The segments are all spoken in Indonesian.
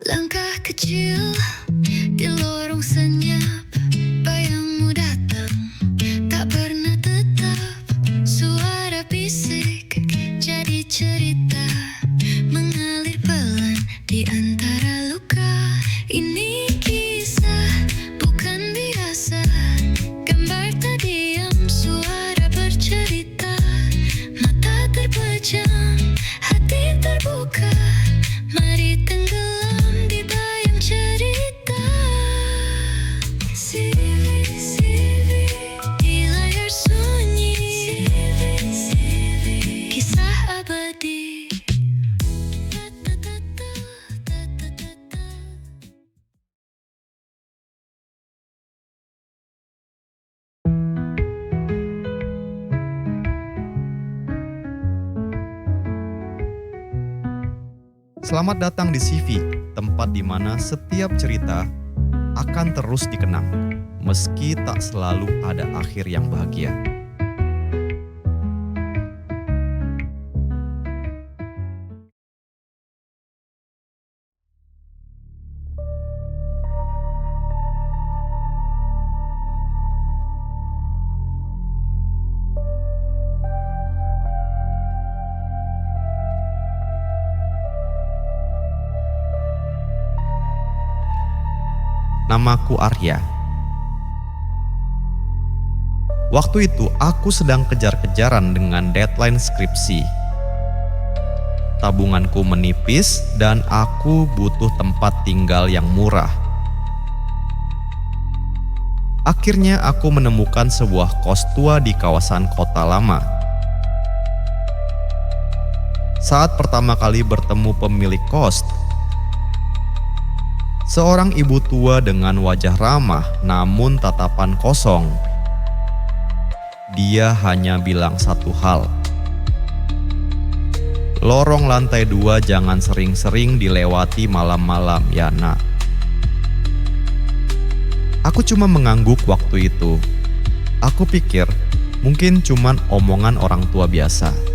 Langkah kecil di lorong senyap, bayangmu datang, tak pernah tetap. Suara bisik jadi cerita, mengalir pelan di antara luka. Ini kisah bukan biasa, gambar tak diam, suara bercerita. Mata terpejam, hati terbuka, mari tenggelam di bayang cerita. CV di layar sunyi, kisah abadi. Selamat datang di CV, tempat di mana setiap cerita akan terus dikenang, meski tak selalu ada akhir yang bahagia. Namaku Arya. Waktu itu aku sedang kejar-kejaran dengan deadline skripsi. Tabunganku menipis dan aku butuh tempat tinggal yang murah. Akhirnya aku menemukan sebuah kos tua di kawasan kota lama. Saat pertama kali bertemu pemilik kos, seorang ibu tua dengan wajah ramah namun tatapan kosong. Dia hanya bilang satu hal. Lorong lantai 2 jangan sering-sering dilewati malam-malam ya nak. Aku cuma mengangguk waktu itu. Aku pikir mungkin cuman omongan orang tua biasa.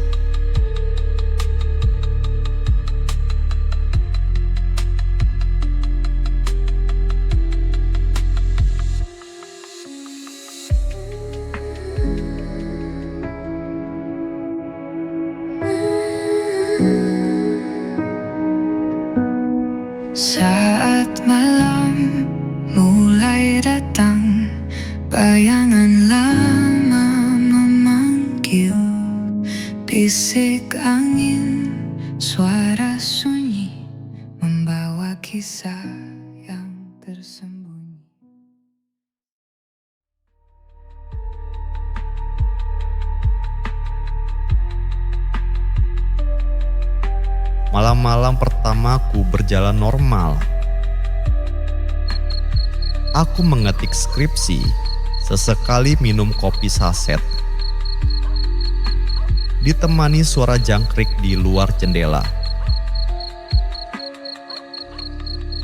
Saat malam mulai datang, bayangan lama memanggil, bisik angin, suara sunyi, membawa kisah yang tersembunyi. Malam-malam pertamaku berjalan normal. Aku mengetik skripsi, sesekali minum kopi saset. Ditemani suara jangkrik di luar jendela.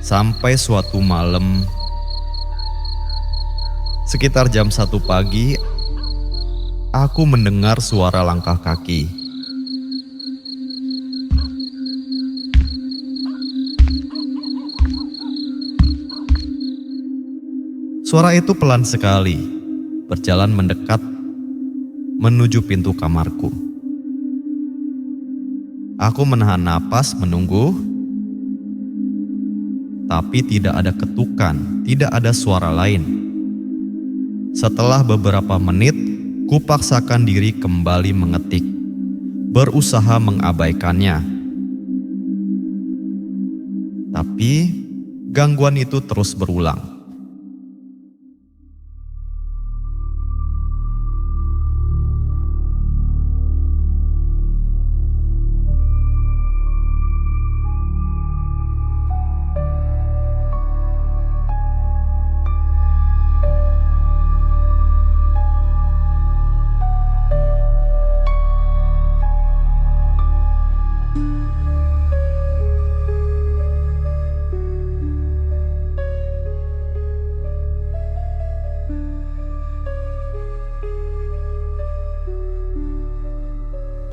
Sampai suatu malam, sekitar jam 1 pagi, aku mendengar suara langkah kaki. Suara itu pelan sekali, berjalan mendekat menuju pintu kamarku. Aku menahan napas menunggu, tapi tidak ada ketukan, tidak ada suara lain. Setelah beberapa menit, kupaksakan diri kembali mengetik, berusaha mengabaikannya. Tapi gangguan itu terus berulang.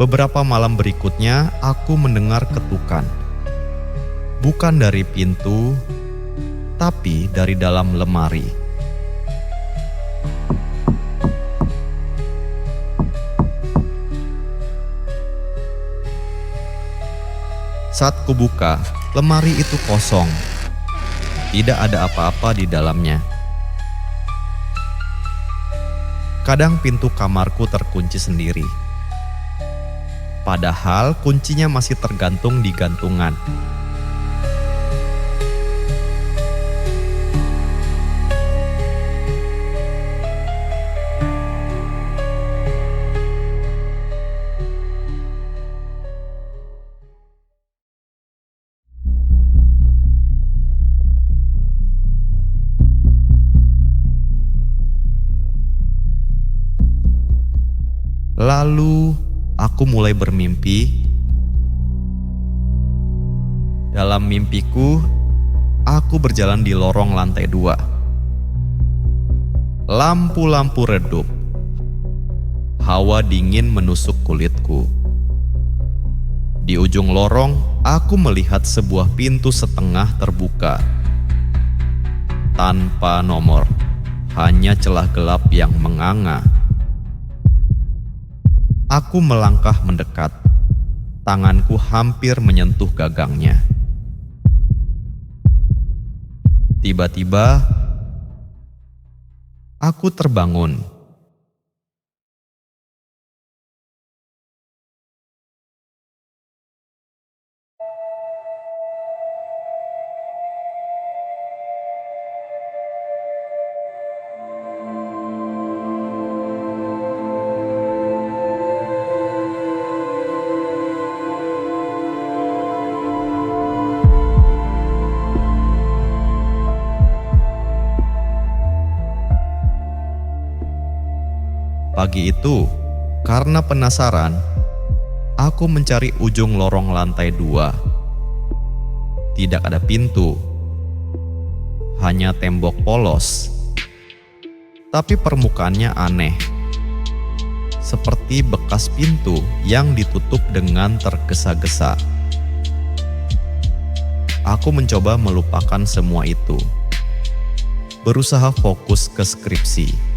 Beberapa malam berikutnya aku mendengar ketukan. Bukan dari pintu, tapi dari dalam lemari. Saat kubuka, lemari itu kosong. Tidak ada apa-apa di dalamnya. Kadang pintu kamarku terkunci sendiri. Padahal kuncinya masih tergantung di gantungan. Lalu aku mulai bermimpi. Dalam mimpiku, aku berjalan di lorong lantai 2. Lampu-lampu redup. Hawa dingin menusuk kulitku. Di ujung lorong, aku melihat sebuah pintu setengah terbuka. Tanpa nomor, hanya celah gelap yang menganga. Aku melangkah mendekat. Tanganku hampir menyentuh gagangnya. Tiba-tiba, aku terbangun. Pagi itu, karena penasaran, aku mencari ujung lorong lantai 2. Tidak ada pintu, hanya tembok polos. Tapi permukaannya aneh, seperti bekas pintu yang ditutup dengan tergesa-gesa. Aku mencoba melupakan semua itu, berusaha fokus ke skripsi.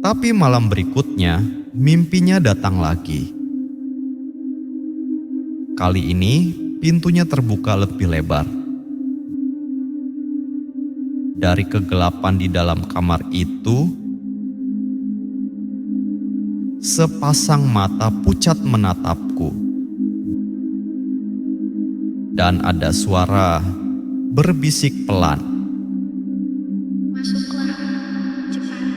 Tapi malam berikutnya, mimpinya datang lagi. Kali ini, pintunya terbuka lebih lebar. Dari kegelapan di dalam kamar itu, sepasang mata pucat menatapku. Dan ada suara berbisik pelan. Masuklah, cepat.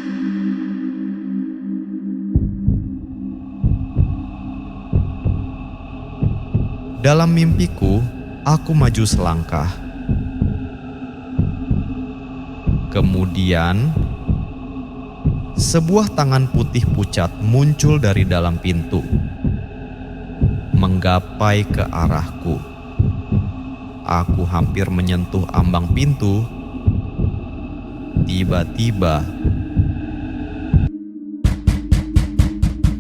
Dalam mimpiku, aku maju selangkah. Kemudian, sebuah tangan putih pucat muncul dari dalam pintu, menggapai ke arahku. Aku hampir menyentuh ambang pintu. Tiba-tiba,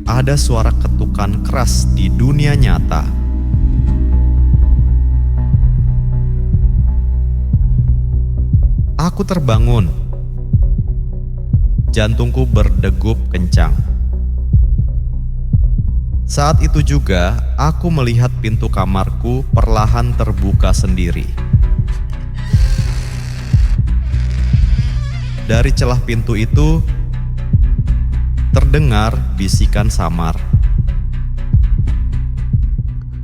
ada suara ketukan keras di dunia nyata. Aku terbangun. Jantungku berdegup kencang. Saat itu juga, aku melihat pintu kamarku perlahan terbuka sendiri. Dari celah pintu itu, terdengar bisikan samar.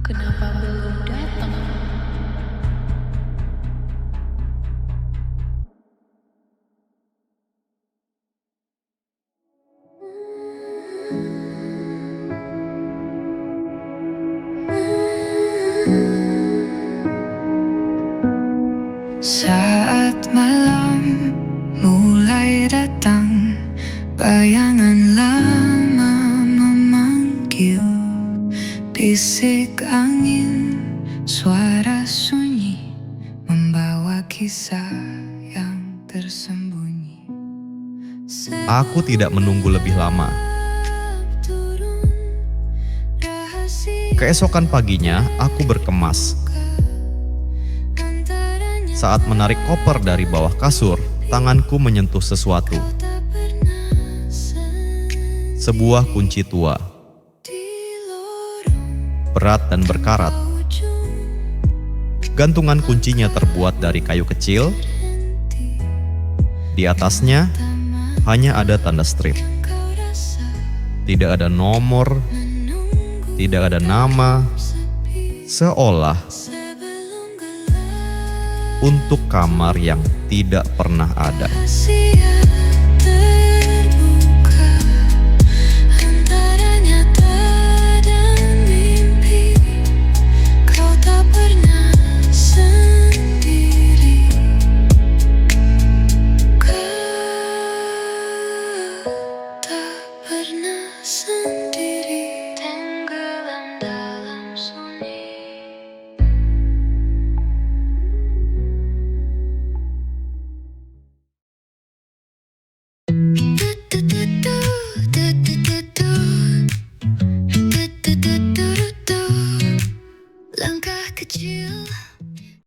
Kenapa belum datang? Saat malam mulai datang, bayangan lama memanggil, bisik angin, suara sunyi membawa kisah yang tersembunyi. Aku tidak menunggu lebih lama. Keesokan paginya, aku berkemas. Saat menarik koper dari bawah kasur, tanganku menyentuh sesuatu. Sebuah kunci tua, berat dan berkarat. Gantungan kuncinya terbuat dari kayu kecil. Di atasnya hanya ada tanda strip. Tidak ada nomor, tidak ada nama, seolah untuk kamar yang tidak pernah ada.